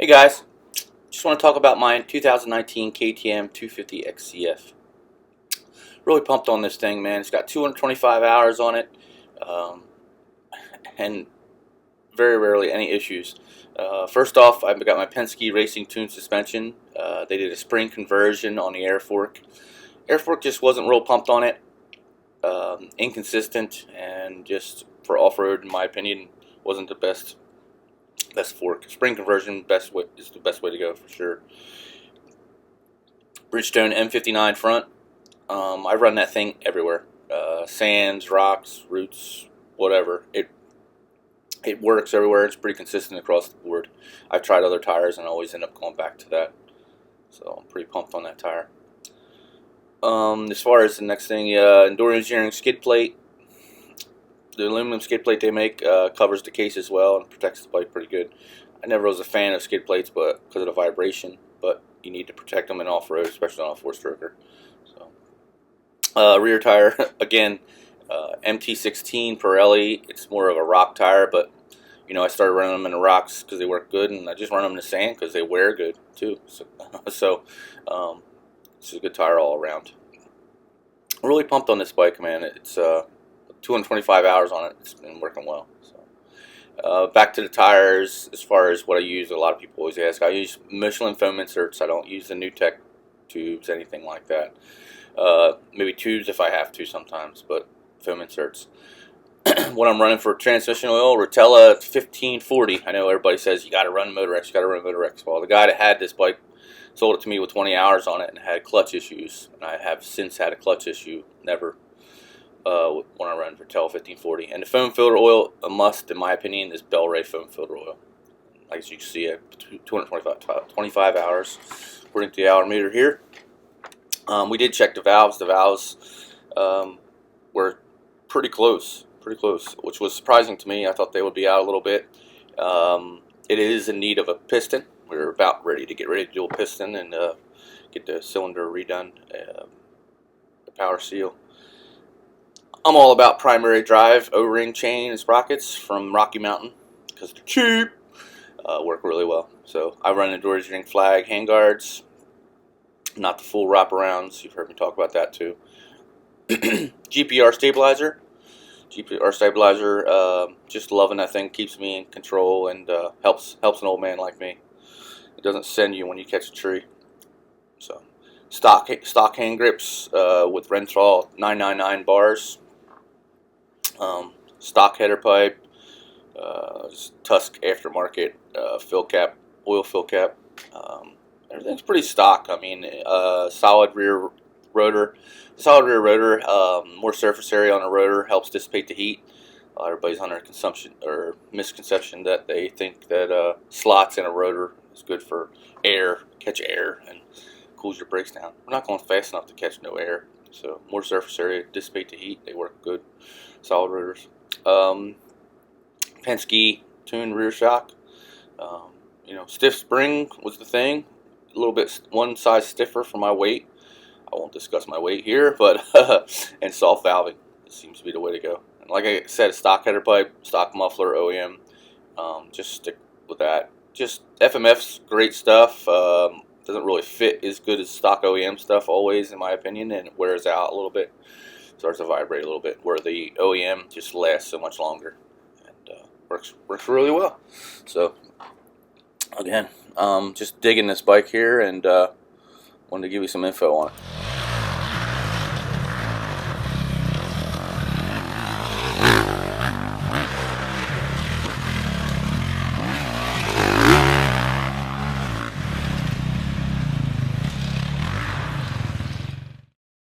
Hey guys, just want to talk about my 2019 KTM 250 XCF. Really pumped on this thing, man. It's got 225 hours on it, um, and very rarely any issues. First off, I've got my Penske Racing Tune suspension. They did a spring conversion on the air fork. Air fork just wasn't real pumped on it. Inconsistent, and just for off-road, in my opinion, wasn't the best fork. Spring conversion is the best way to go for sure. Bridgestone M59 front. I run that thing everywhere. Sands, rocks, roots, whatever. It works everywhere. It's pretty consistent across the board. I've tried other tires and always end up going back to that. So I'm pretty pumped on that tire. As far as the next thing, Enduro Engineering skid plate. The aluminum skid plate they make covers the case as well and protects the bike pretty good. I never was a fan of skid plates, but because of the vibration, but you need to protect them in off-road, especially on a four-stroker. So, rear tire again, MT16 Pirelli. It's more of a rock tire, but I started running them in the rocks because they work good, and I just run them in the sand because they wear good too. So, it's a good tire all around. I'm really pumped on this bike, man. It's 225 hours on it. It's been working well. So, back to the tires. As far as what I use, a lot of people always ask. I use Michelin foam inserts. I don't use the New Tech tubes, anything like that. Maybe tubes if I have to sometimes, but foam inserts. When I'm running for transmission oil, Rotella 1540. I know everybody says you got to run Motor X, you got to run Motor X. Well, the guy that had this bike sold it to me with 20 hours on it and had clutch issues, and I have since had a clutch issue. Never when I run Rotella 1540. And the foam filter oil, a must in my opinion, is Bel-Ray foam filter oil. As you can see, 225 hours according to the hour meter here. We did check the valves. The valves were pretty close, which was surprising to me. I thought they would be out a little bit. It is in need of a piston. We're about ready to do a piston and get the cylinder redone, the power seal. I'm all about primary drive O-ring chain and sprockets from Rocky Mountain because they're cheap. Work really well. So I run Enduro Engineering flag handguards. Not the full wraparounds. You've heard me talk about that too. GPR stabilizer. Just loving that thing. Keeps me in control and helps an old man like me. It doesn't send you when you catch a tree. So stock hand grips with Renthal 999 bars. Stock header pipe. Tusk aftermarket oil fill cap. Everything's pretty stock. I mean, solid rear rotor. More surface area on the rotor helps dissipate the heat. Everybody's under misconception that they think that slots in a rotor is good for catch air, and cools your brakes down. We're not going fast enough to catch no air. So more surface area, dissipate the heat. They work good. Solid rotors. Penske tuned rear shock. Stiff spring was the thing. A little bit one size stiffer for my weight. I won't discuss my weight here, but and soft valving seems to be the way to go. And like I said, stock header pipe, stock muffler, OEM. Just stick with that. Just FMF's great stuff. Doesn't really fit as good as stock OEM stuff always, in my opinion, and it wears out a little bit. Starts to vibrate a little bit, where the OEM just lasts so much longer and works really well. So again, just digging this bike here and wanted to give you some info on it.